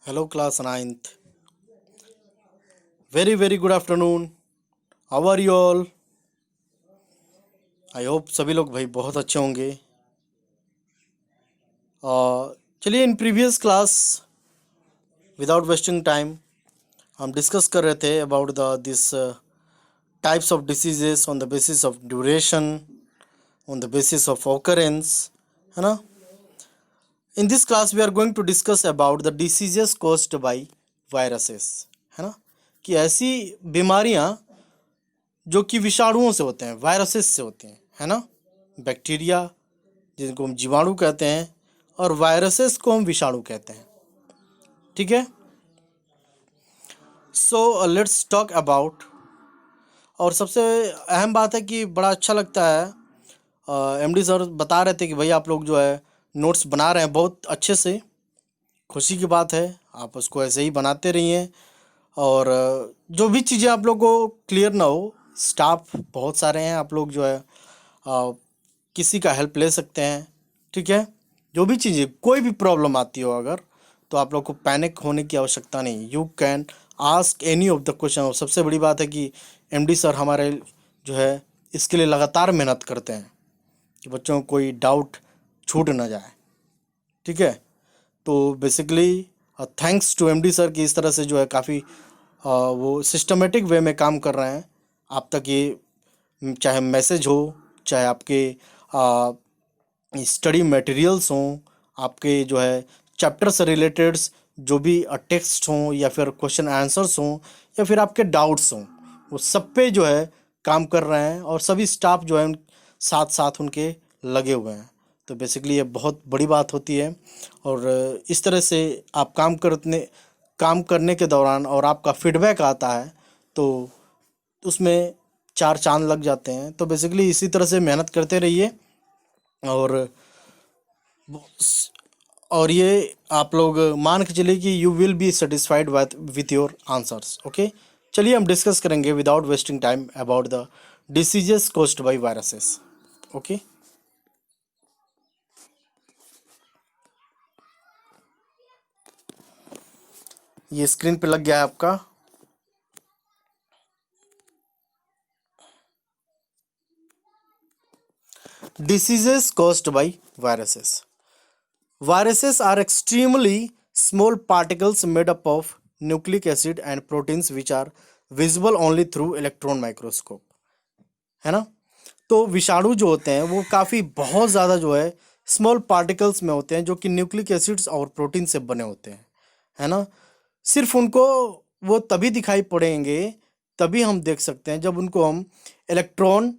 Hello, class ninth. Very good afternoon. How are you all? I hope सभी लोग भाई बहुत अच्छे होंगे। चलिए in previous class without wasting time हम डिस्कस कर रहे थे about the this types of diseases on the basis of duration, on the basis of occurrence, है ना। In this class we are going to discuss about the diseases caused by viruses, है ना, कि ऐसी बीमारियां जो कि विषाणुओं से होते हैं, वायरसेस से होते हैं, है ना। बैक्टीरिया जिनको हम जीवाणु कहते हैं और वायरसेस को हम विषाणु कहते हैं, ठीक है। So let's talk about. और सबसे अहम बात है कि बड़ा अच्छा लगता है, एमडी सर बता रहे थे कि भाई आप लोग जो है नोट्स बना रहे हैं बहुत अच्छे से, खुशी की बात है। आप उसको ऐसे ही बनाते रहिए और जो भी चीज़ें आप लोग को क्लियर ना हो, स्टाफ बहुत सारे हैं, आप लोग जो है किसी का हेल्प ले सकते हैं, ठीक है। जो भी चीज़ें कोई भी प्रॉब्लम आती हो अगर, तो आप लोग को पैनिक होने की आवश्यकता नहीं। You can ask any of the question. और सबसे बड़ी बात है कि एमडी सर हमारे जो है इसके लिए लगातार मेहनत करते हैं कि बच्चों को कोई डाउट छूट ना जाए, ठीक है। तो basically thanks to MD sir कि इस तरह से जो है काफ़ी वो सिस्टमेटिक वे में काम कर रहे हैं आप तक। ये चाहे मैसेज हो, चाहे आपके स्टडी मटेरियल्स हों, आपके जो है चैप्टर से रिलेटेड जो भी टेक्स्ट हों, या फिर क्वेश्चन आंसर्स हों, या फिर आपके डाउट्स हों, वो सब पे जो है काम कर रहे हैं और सभी स्टाफ जो है साथ साथ उनके लगे हुए हैं। तो बेसिकली ये बहुत बड़ी बात होती है। और इस तरह से आप काम करने के दौरान और आपका फीडबैक आता है तो उसमें चार चांद लग जाते हैं। तो बेसिकली इसी तरह से मेहनत करते रहिए और ये आप लोग मान के चलिए कि you will be satisfied with your answers. Okay, चलिए हम डिस्कस करेंगे without wasting time about the diseases caused by viruses. Okay, ये स्क्रीन पे लग गया है आपका। Diseases caused by viruses. Viruses are extremely small particles made up of nucleic acid and proteins which are visible only through electron microscope, है ना। तो विषाणु जो होते हैं वो काफ़ी बहुत ज़्यादा जो है स्मॉल पार्टिकल्स में होते हैं, जो कि न्यूक्लिक एसिड्स और प्रोटीन से बने होते हैं, है ना। सिर्फ उनको वो तभी दिखाई पड़ेंगे, तभी हम देख सकते हैं जब उनको हम इलेक्ट्रॉन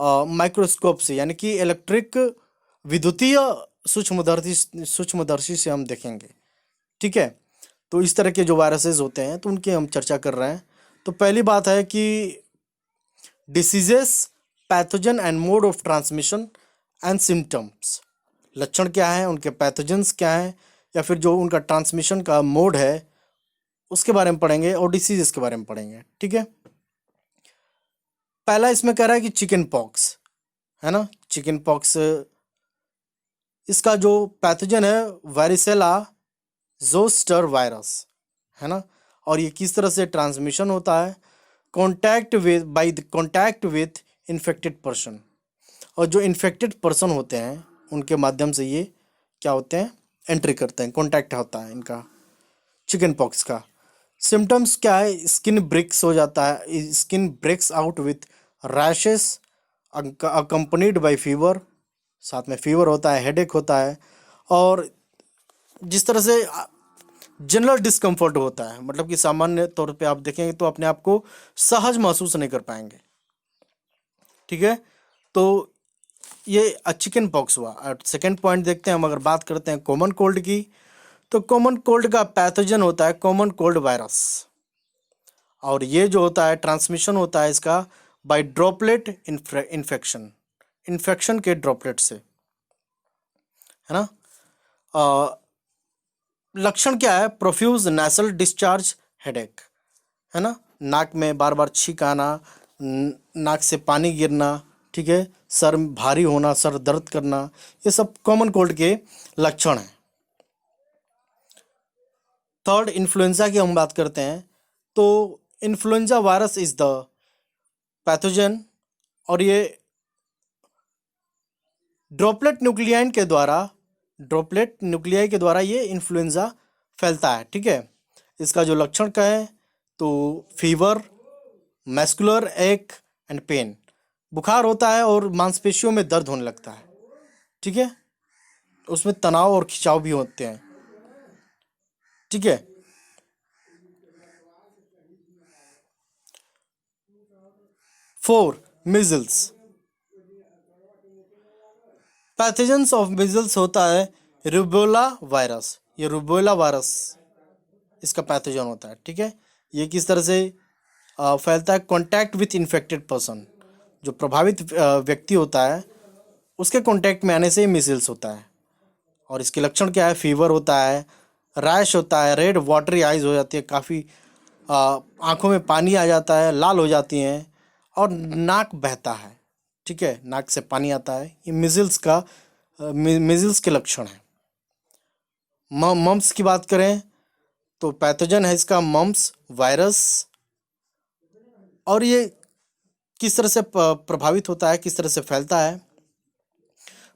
माइक्रोस्कोप से, यानी कि इलेक्ट्रिक विद्युतीय सूक्ष्मदर्शी से हम देखेंगे, ठीक है। तो इस तरह के जो वायरसेस होते हैं तो उनकी हम चर्चा कर रहे हैं। तो पहली बात है कि diseases, pathogen and mode of transmission and symptoms. लक्षण क्या है, उनके पैथोजेंस क्या हैं, या फिर जो उनका ट्रांसमिशन का मोड है उसके बारे में पढ़ेंगे और डिसीजेस के बारे में पढ़ेंगे, ठीक है। पहला इसमें कह रहा है कि चिकन पॉक्स, है ना। चिकन पॉक्स, इसका जो पैथोजन है वारिसेला जोस्टर वायरस, है ना। और ये किस तरह से ट्रांसमिशन होता है, by the contact with infected person. और जो इन्फेक्टेड पर्सन होते हैं उनके माध्यम से ये क्या होते हैं, एंट्री करते हैं, कॉन्टैक्ट होता है इनका चिकन पॉक्स का। सिम्टम्स क्या है, स्किन ब्रेक्स हो जाता है, skin breaks out with rashes accompanied by fever, साथ में फीवर होता है, हेडेक होता है, और जिस तरह से जनरल डिस्कम्फर्ट होता है, मतलब कि सामान्य तौर पे आप देखेंगे तो अपने आप को सहज महसूस नहीं कर पाएंगे, ठीक है। तो ये चिकन पॉक्स हुआ। सेकेंड पॉइंट देखते हैं हम, अगर बात करते हैं कॉमन कोल्ड की, तो कॉमन कोल्ड का पैथोजन होता है कॉमन कोल्ड वायरस, और ये जो होता है ट्रांसमिशन होता है इसका बाय ड्रॉपलेट इन्फेक्शन के ड्रॉपलेट से, है ना। लक्षण क्या है, प्रोफ्यूज नेसल डिस्चार्ज, हेडेक, है ना। नाक में बार बार छींक आना, नाक से पानी गिरना, ठीक है, सर भारी होना, सर दर्द करना, ये सब कॉमन कोल्ड के लक्षण हैं। थर्ड, इन्फ्लुएंजा की हम बात करते हैं तो influenza virus is the pathogen, और ये ड्रॉपलेट न्यूक्लियाई के द्वारा ये इन्फ्लुएंजा फैलता है। ठीक है, इसका जो लक्षण का है तो फीवर, मैस्कुलर एक एंड पेन, बुखार होता है और मांसपेशियों में दर्द होने लगता है। ठीक है, उसमें तनाव और खिंचाव भी होते हैं। ठीक है, 4, मिजल्स। पैथोजेंस ऑफ मिजल्स होता है रूबेला वायरस। ये रूबेला वायरस इसका पैथोजन होता है। ठीक है, ये किस तरह से फैलता है? कॉन्टैक्ट विथ इन्फेक्टेड पर्सन, जो प्रभावित व्यक्ति होता है उसके कॉन्टैक्ट में आने से मिजल्स होता है। और इसके लक्षण क्या है? फीवर होता है, रैश होता है, रेड वाटरी आइज हो जाती है, काफ़ी आँखों में पानी आ जाता है, लाल हो जाती हैं, और नाक बहता है। ठीक है, नाक से पानी आता है। ये मिजल्स के लक्षण हैं। मम्स की बात करें तो पैथोजन है इसका मम्स वायरस, और ये किस तरह से प्रभावित होता है, किस तरह से फैलता है?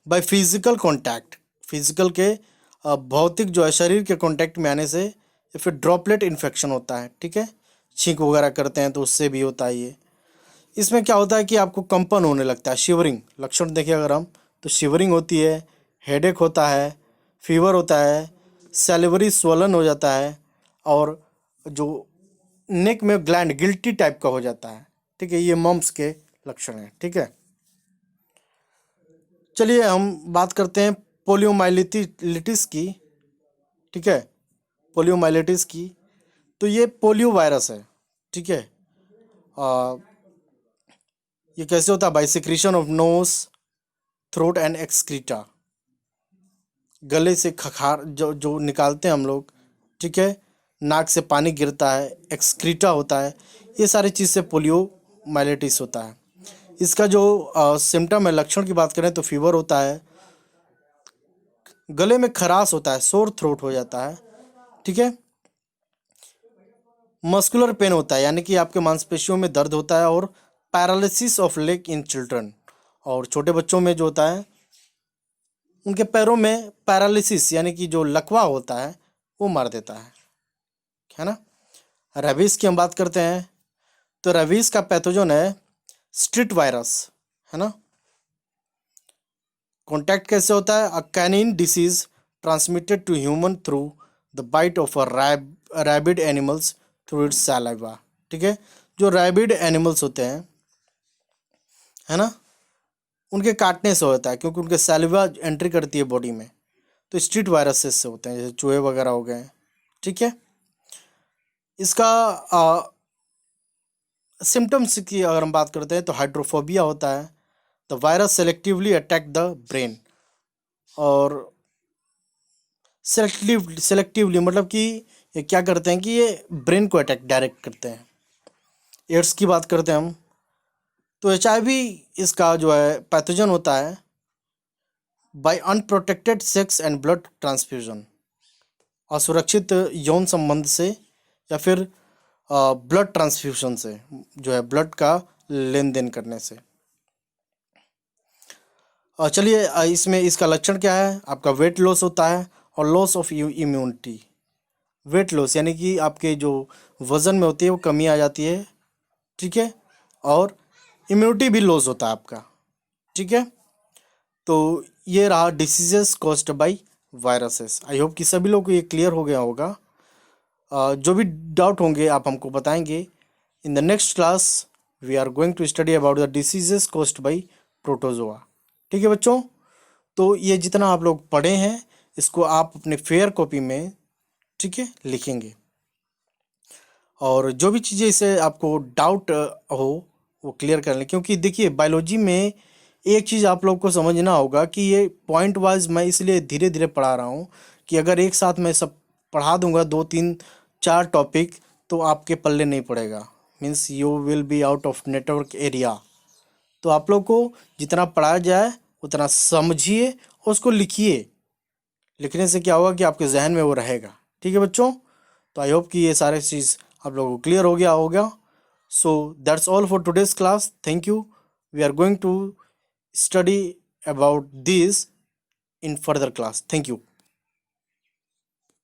बाय फिजिकल कांटेक्ट, फिजिकल के भौतिक जो है शरीर के कांटेक्ट में आने से, या फिर ड्रॉपलेट इन्फेक्शन होता है। ठीक है, छींक वगैरह करते हैं तो उससे भी होता है ये। इसमें क्या होता है कि आपको कंपन होने लगता है, शिवरिंग लक्षण देखिए अगर हम, तो शिवरिंग होती है, हेडेक होता है, फीवर होता है, सैलिवरी स्वलन हो जाता है, और जो नेक में ग्लैंड गिल्टी टाइप का हो जाता है। ठीक है, ये मम्स के लक्षण हैं। ठीक है, चलिए हम बात करते हैं पोलियोमाइलिटिस की। ठीक है, पोलियोमाइलिटिस की, तो ये पोलियो वायरस है। ठीक है, आ, ये कैसे होता है? By secretion of nose, throat and excreta, गले से खखार जो जो निकालते हैं हम लोग। ठीक है, नाक से पानी गिरता है, एक्सक्रीटा होता है, ये सारी चीज़ से पोलियो माइलेटिस होता है। इसका जो सिम्टम है, लक्षण की बात करें तो फीवर होता है, गले में खराश होता है, सोर थ्रोट हो जाता है। ठीक है, मस्कुलर पेन होता है, यानी कि आपके मांसपेशियों में दर्द होता है, और paralysis of leg in children, और छोटे बच्चों में जो होता है उनके पैरों में पैरालिसिस यानी कि जो लकवा होता है वो मार देता है ना। रेबीज की हम बात करते हैं तो रेबीज का पैथोजन है स्ट्रीट वायरस, है ना। कॉन्टैक्ट कैसे होता है? A canine disease transmitted to human through the bite of a rabid animals through its saliva. ठीक है, जो रैबिड एनिमल्स होते हैं, है ना, उनके काटने से होता है, क्योंकि उनके सैलिवा एंट्री करती है बॉडी में, तो स्ट्रीट वायरसेस से होते हैं, जैसे चूहे वगैरह हो गए। ठीक है, इसका सिम्टम्स की अगर हम बात करते हैं तो हाइड्रोफोबिया होता है, the virus selectively attack the brain, और सेलेक्टिवली मतलब कि ये क्या करते हैं कि ये ब्रेन को अटैक डायरेक्ट करते हैं। एड्स की बात करते हैं हम तो HIV इसका जो है पैथोजन होता है by unprotected sex and blood transfusion, असुरक्षित यौन संबंध से या फिर ब्लड ट्रांसफ्यूजन से, जो है ब्लड का लेन देन करने से। चलिए इसमें इसका लक्षण क्या है? आपका वेट लॉस होता है और loss of immunity. Weight loss यानी कि आपके जो वज़न में होती है वो कमी आ जाती है। ठीक है, और इम्यूनिटी भी लॉस होता है आपका। ठीक है, तो ये रहा diseases caused by viruses. I hope कि सभी लोगों को ये क्लियर हो गया होगा। जो भी डाउट होंगे आप हमको बताएंगे। In the next class we are going to study about the diseases caused by protozoa. ठीक है बच्चों, तो ये जितना आप लोग पढ़े हैं इसको आप अपने फेयर कॉपी में, ठीक है, लिखेंगे, और जो भी चीज़ें इससे आपको डाउट हो वो क्लियर कर लें। क्योंकि देखिए बायोलॉजी में एक चीज़ आप लोग को समझना होगा कि ये पॉइंट वाइज मैं इसलिए धीरे धीरे पढ़ा रहा हूँ कि अगर एक साथ मैं सब पढ़ा दूंगा 2 3 4 टॉपिक तो आपके पल्ले नहीं पड़ेगा, means you will be out of network area. तो आप लोग को जितना पढ़ाया जाए उतना समझिए और उसको लिखिए। लिखने से क्या होगा कि आपके जहन में वो रहेगा। ठीक है बच्चों, तो आई होप कि ये सारे चीज़ आप लोगों को क्लियर हो गया होगा. So that's all for today's class. Thank you. We are going to study about this in further class. Thank you.